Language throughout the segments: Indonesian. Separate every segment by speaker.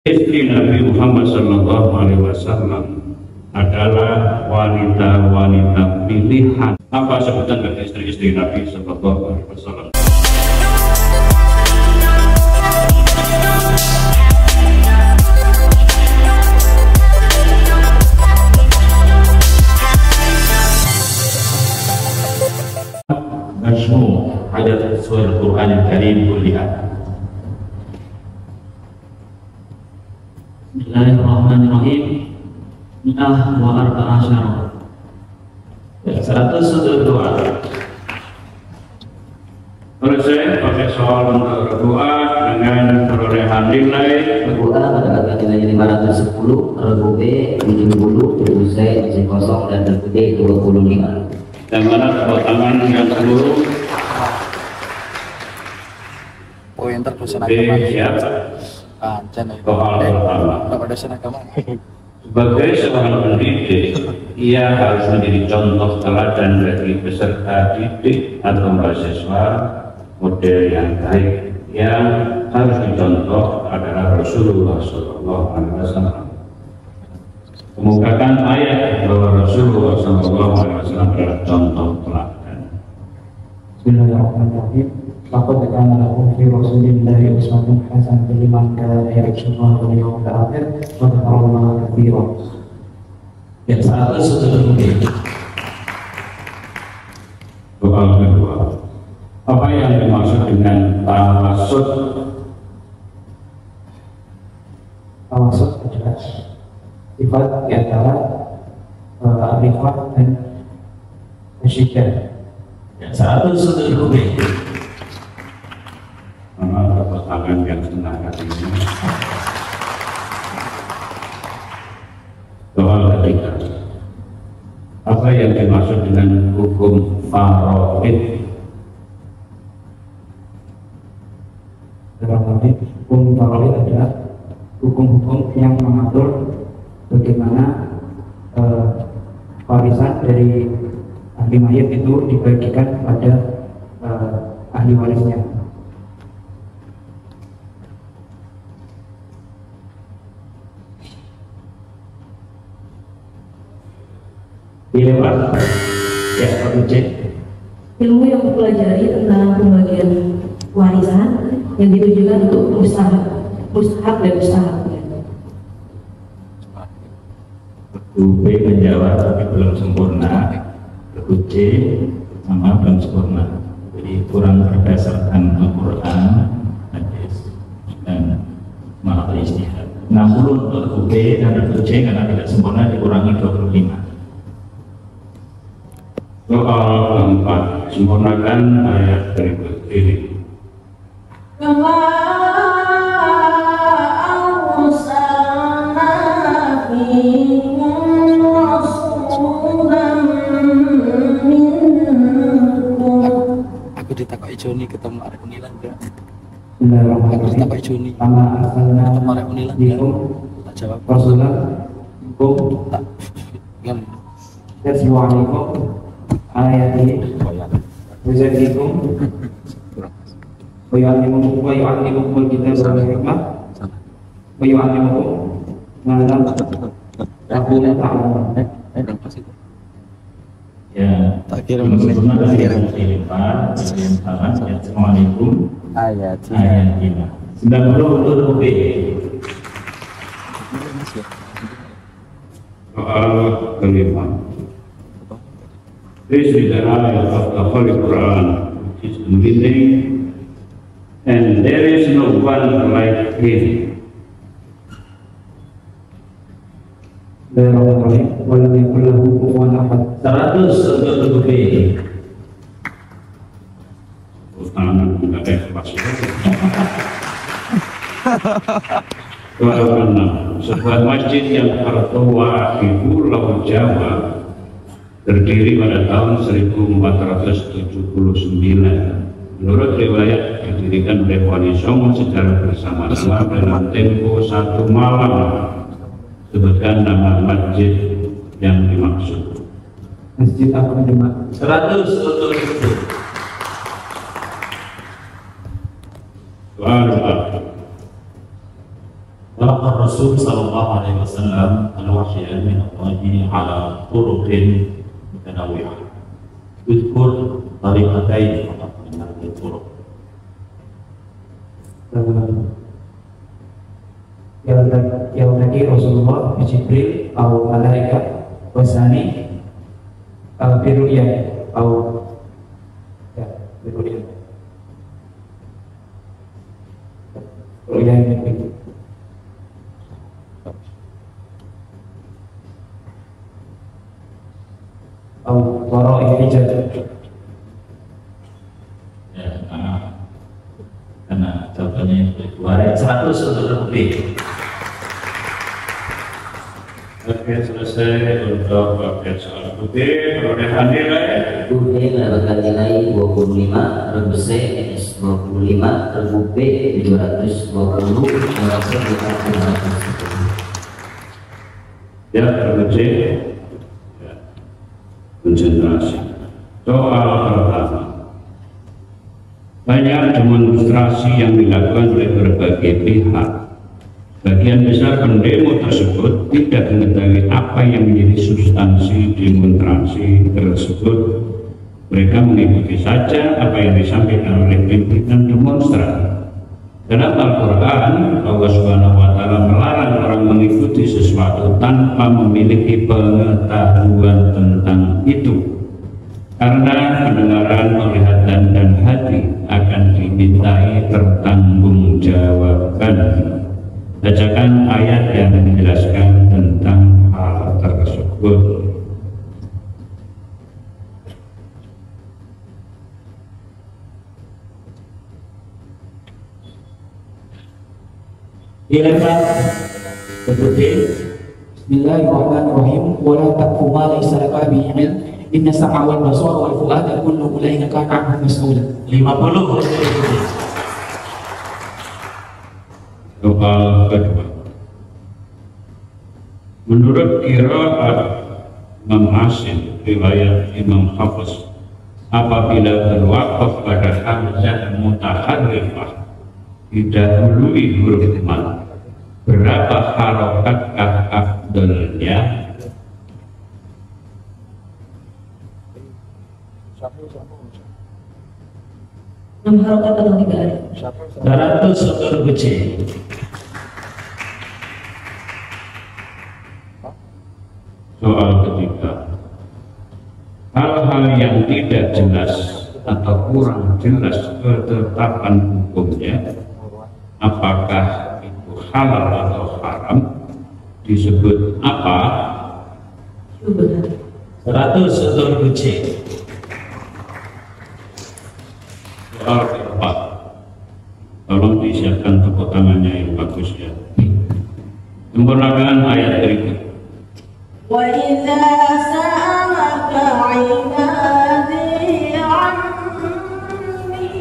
Speaker 1: Istri Nabi Muhammad Sallallahu Alaihi Wasallam adalah wanita-wanita pilihan. Apa sebutan dari istri-istri Nabi Sallallahu Alaihi Wasallam? Majmu' ayat surah Al-Quran Al-Karim kulliha.
Speaker 2: Bismillahirrahmanirrahim. Mi'ah wa arba'asyara.
Speaker 1: 102. Selesai pakai soal untuk berdoa dengan perolehan nilai.
Speaker 2: Berdoa pada nilainya 510, regu B 70, regu C masih kosong, dan regu D 25.
Speaker 1: Yang mana tepuk tangan yang seluruh.
Speaker 3: Poin terpesan
Speaker 1: B siapa? Soal pertama. Sebagai seorang pendidik, ia harus menjadi contoh teladan bagi peserta didik atau mahasiswa. Model yang baik yang harus dicontoh adalah Rasulullah SAW. Kemukakan ayat bahwa Rasulullah SAW adalah contoh teladan.
Speaker 4: Bismillahirrahmanirrahim. Laqad kana lakum fi Rasulillahi uswatun hasanatun liman kana yarjullaha wal yawmal akhir wa dzakarallaha katsiran.
Speaker 2: Ya, 107.
Speaker 1: Soal kedua, apa yang dimaksud dengan tawassut?
Speaker 4: Tawassut adalah sifat di antara arifah dan musyidah.
Speaker 2: Ya, 107.
Speaker 1: Mana pertangan yang senang hati ini? Soal ketiga, apa yang dimaksud dengan hukum faraid?
Speaker 4: Dalam arti hukum faraid adalah hukum-hukum yang mengatur bagaimana warisan dari ahli mayit itu dibagikan kepada ahli warisnya.
Speaker 1: Iya Pak. Ya Pak Ucek.
Speaker 5: Ilmu yang mempelajari tentang pembagian warisan yang ditujukan untuk mustahab dan mustahab.
Speaker 1: B menjawab tapi belum sempurna. C sama belum sempurna. Jadi kurang berdasarkan Al-Quran, hadis dan makna istihad. 60 untuk B dan C karena tidak sempurna dikurangi 25. Soal keempat, sempurnakan ayat berikut ini.
Speaker 3: Aku ditakoi Joni ketemu arek Unilan enggak? Aku
Speaker 4: Bismillahirrahmanirrahim.
Speaker 3: ditakoi Joni
Speaker 4: Sama asalnya
Speaker 3: ketemu arek Unilan enggak? Tak jawab.
Speaker 4: Rasulullah hukum
Speaker 3: Tak. Yang
Speaker 4: Yasmu'alaikum ayat ini Wazakikum wa yu'allimukum al-kitab wal hikmah wa yu'allimukum ma lam takunu ta'lamun.
Speaker 1: Ya,
Speaker 3: tak kirim
Speaker 1: sempurna dari yang lipat, yang salah, ya, Assalamualaikum
Speaker 3: ayat
Speaker 1: ini 90 untuk B. Soal kelima, this is the ayat of the Holy Quran, which is amazing, and there is no one like him.
Speaker 4: Bismillahirrahmanirrahim. Wa lam yakul lahu kufuwan ahad.
Speaker 1: 100 untuk B. Tangan tidak ekspresi. Soal ke-6, sebuah masjid yang tertua di Pulau Jawa terdiri pada tahun 1479. Menurut riwayat didirikan oleh Wali Songo secara bersama-sama dalam tempo 1 malam. Sebutkan nama masjid yang dimaksud.
Speaker 4: Masjid apa Jumat?
Speaker 1: 100 untuk itu. Soal تلقى الرسول صلى الله عليه وسلم الوحي من الله على طرق متنوعة. اذكر طريقتين فقط من هذه الطرق.
Speaker 4: yang tadi Rasulullah, Jibril, atau malaikat, wasani, biru'yah, atau ya, biru'yah. Biru'yah yang mimpi. Atau wara'i hijab.
Speaker 1: Ya, karena contohnya itu waret 100 untuk lebih. Oke, selesai untuk bagian soal putih. Perolehan nilai
Speaker 2: Bude mendapatkan nilai 25, regu C 25, regu B 720, regu C 510.
Speaker 1: ya, terkecil ya, konsentrasi. Soal pertama, banyak demonstrasi yang dilakukan oleh berbagai pihak. Bagian besar pendemo tersebut tidak mengetahui apa yang menjadi substansi demonstrasi tersebut. Mereka mengikuti saja apa yang disampaikan oleh pimpinan demonstran. Dalam Al-Quran, Allah Subhanahu wa Ta'ala melarang orang mengikuti sesuatu tanpa memiliki pengetahuan tentang itu. Karena pendengaran, penglihatan, dan hati akan dimintai pertanggungjawabkan. Bacakan ayat yang menjelaskan tentang hal tersebut.
Speaker 3: Dilempar berbeda. Bismillahirrahmanirrahim. Wala taqfu ma laysa laka bihi ilm. Inna sam'a wal basara wal fu'ada kullu ulaika kana anhu mas'ula.
Speaker 1: 50. Soal kedua, menurut qiraat Imam Asim riwayat Imam Hafiz, apabila berwaqaf pada hamzah mutaharrifah didahului huruf mad, berapa harakatkah afdalnya?
Speaker 5: Enam harokat atau 3 ada?
Speaker 1: 100 untuk kecil. Soal ketiga, hal-hal yang tidak jelas atau kurang jelas ketetapan hukumnya, apakah itu halal atau haram, disebut apa?
Speaker 5: Syubhat.
Speaker 1: 100 untuk kecil. Soal keempat, tolong disiapkan tepuk tangannya yang bagus ya. Sempurnakan ayat berikut.
Speaker 6: وَإِذَا سَأَلَكَ عِبَادِي عَنِّي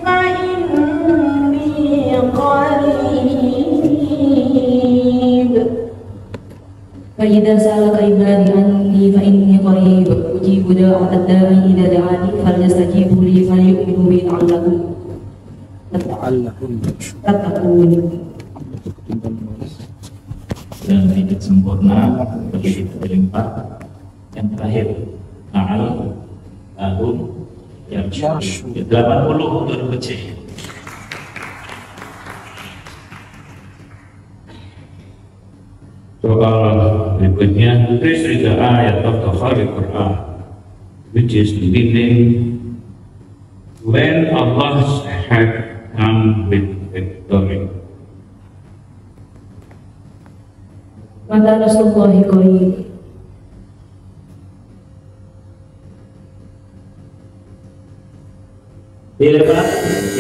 Speaker 6: فَإِنِّي قَرِيبٌ
Speaker 5: فإذا سألك عبادي عني فإني قريب أجيب دعوة الداعي إذا دعاني فليستجيبوا لي فليؤمنوا بي لعلكم تتقون.
Speaker 1: Dan tidak sempurna begitu berlimpah. Yang terakhir, ta'al lahum yarshu 80 untuk kecil. Soal berikutnya, tulis 3 ayat of the Quran which is meaning when Allah's had come with victory.
Speaker 5: Mata Nasrullahi qarib.
Speaker 1: Dilempar,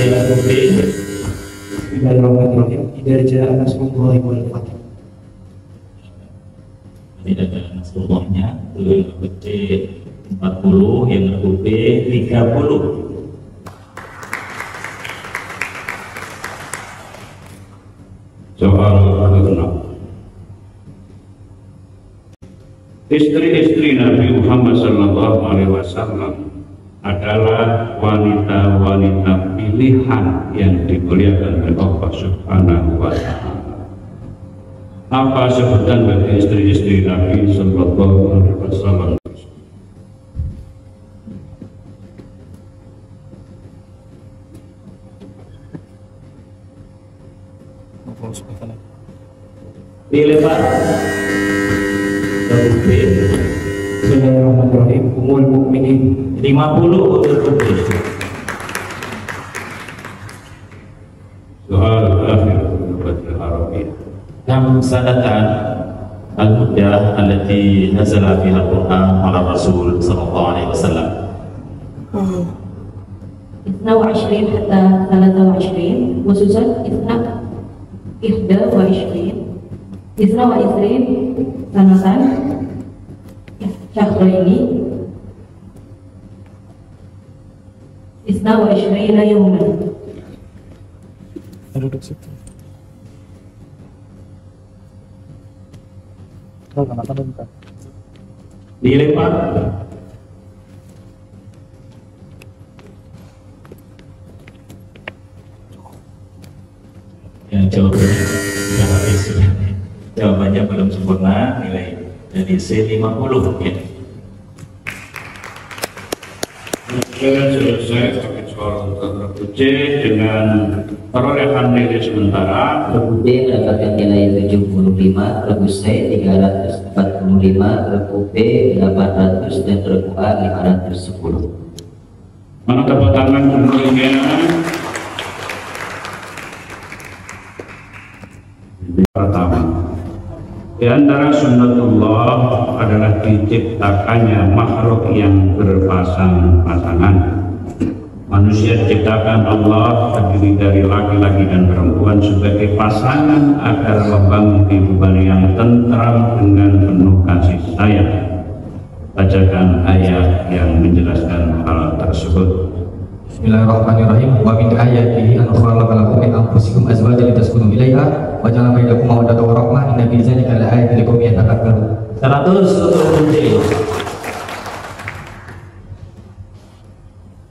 Speaker 1: yang putih.
Speaker 4: Bismillahirrahmanirrahim. Idza jaa nasrullahi wal fath.
Speaker 1: Tidak ada Nasrullahnya, yang putih 40, yang putih 30. Soal ke-6. Istri-istri Nabi Muhammad SAW adalah wanita-wanita pilihan yang dimuliakan oleh Allah Subhanahu wa Ta'ala. Apa sebutan bagi istri-istri Nabi Sallallahu Alaihi Wasallam?
Speaker 3: Pilih Pak. Bismillahirrahmanirrahim. Umul mukminin
Speaker 1: 50 untuk putih. Soal akhir bahasa Arabia. Kam sanatan al-hujjah allati nazala fiha al-Qur'an ala Rasul sallallahu alaihi wasallam.
Speaker 5: 22 حتى 23 وسوسن 22 sanatan syahraini 22 yawman.
Speaker 4: Duduk situ. Kalau kenapa bentar?
Speaker 1: Dilempar. Yang jawabannya sudah habis. Jawabannya belum sempurna, nilai dari C50 ya. Selesai pakai soal untuk C dengan perolehan nilai sementara.
Speaker 2: Regu B mendapatkan nilai 75, regu C 345, regu B 800 dan regu A 510.
Speaker 1: Mana tepuk tangan semuanya. Pertama, di antara sunnatullah adalah diciptakannya makhluk yang berpasang-pasangan. Manusia diciptakan Allah terdiri dari laki-laki dan perempuan sebagai pasangan agar membangun kehidupan yang tentram dengan penuh kasih sayang. Bacakan ayat yang menjelaskan hal tersebut.
Speaker 3: Bismillahirrahmanirrahim. Wa min ayatihi an khalaqa lakum min anfusikum azwajan litaskunu ilaiha wa ja'ala bainakum mawaddatan wa rahmah inna fi dzalika laayatin liqaumin yatafakkarun.
Speaker 1: 100 untuk kunci.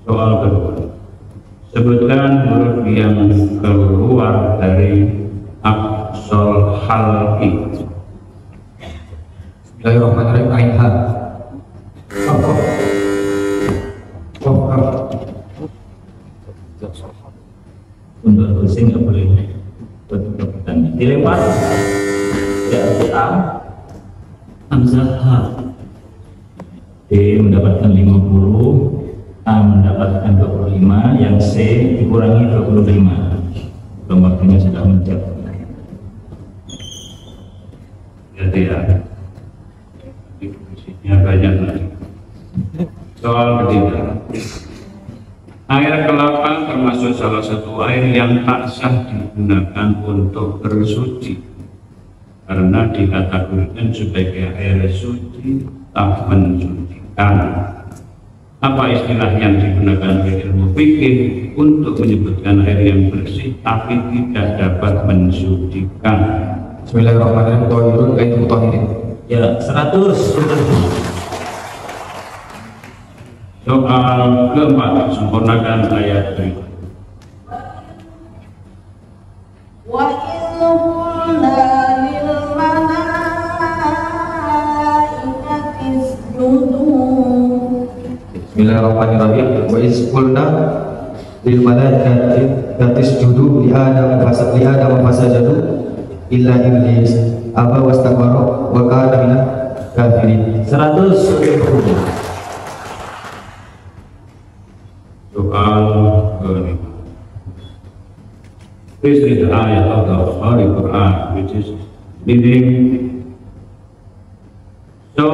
Speaker 1: Soal kedua, sebutkan huruf yang keluar dari aqsal halqi.
Speaker 3: Bismillahirrahmanirrahim. Ain ha.
Speaker 1: Untuk pusing nggak boleh betul pertanyaan dilempar ya A Hamzah H. D mendapatkan 50, A mendapatkan 25, yang C dikurangi 25. Belum waktunya sudah mencapai. Jadi ya diskusinya banyak lagi. Soal ketiga, air kelapa termasuk salah satu air yang tak sah digunakan untuk bersuci karena dikategorikan sebagai air suci tak mensucikan. Apa istilah yang digunakan oleh ilmu fikih untuk menyebutkan air yang bersih tapi tidak dapat mensucikan?
Speaker 3: Bismillahirrahmanirrahim. Thahirun kaitu mutahhirin.
Speaker 1: Ya, 100 untuk soal keempat, sempurnakan ayat berikut.
Speaker 6: Wa qulna lil malaikati isjudu.
Speaker 3: Bismillahirrahmanirrahim. Wa iz qulna lil malaikati isjudu li Adam fasajadu illa iblis aba wastakbara wa kana minal kafirin.
Speaker 1: 100 untuk soal kelima. Please read the ayat of the Holy Quran which is reading. So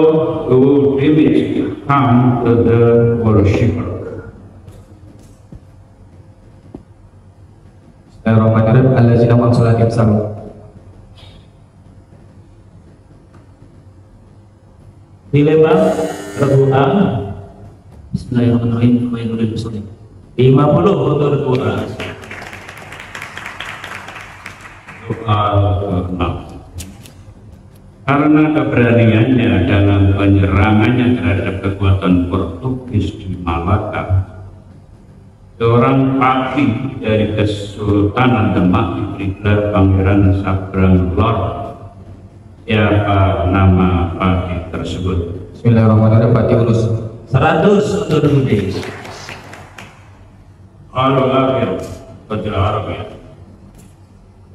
Speaker 1: good image come to the worshipper.
Speaker 3: Bismillahirrahmanirrahim. Allazina hum an salatihim sahun.
Speaker 1: Dilempar Al-Quran.
Speaker 3: Bismillahirrahmanirrahim. Wa yadulil muslimin.
Speaker 1: 50 untuk Al-Quran. Soal ke-6. Karena keberaniannya dalam penyerangannya terhadap kekuatan Portugis di Malaka, seorang papi dari Kesultanan Demak diberi gelar Pangeran Sabrang Lor Siapa nama Pak tersebut?
Speaker 3: Bismillahirrahmanirrahim. Pak Yunus.
Speaker 1: 100 untuk Dudi. Kalau akhir Fadil Arabi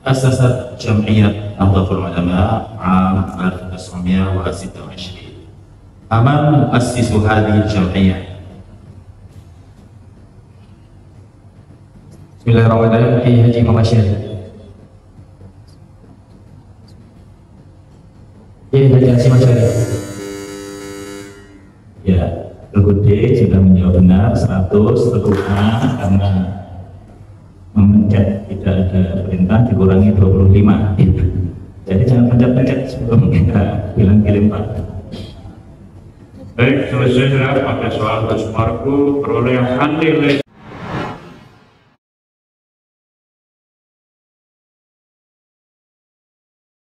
Speaker 1: Asasat Jam'iyat Nahdlatul Ulama Am 1926. Aman muassisu hadhihi al-jam'iyah.
Speaker 3: Bismillahirrahmanirrahim. Kiai Haji Muhammad Syarif. Kiai Haji Hasyim Syarif.
Speaker 1: Ya, Teguh D sudah menjawab benar 100. Teguh A karena memencet tidak ada perintah dikurangi 25. Jadi jangan pencet-pencet sebelum kita bilang kirim Pak. Baik, selesai sudah pakai soal Gus Marku, perolehan nilai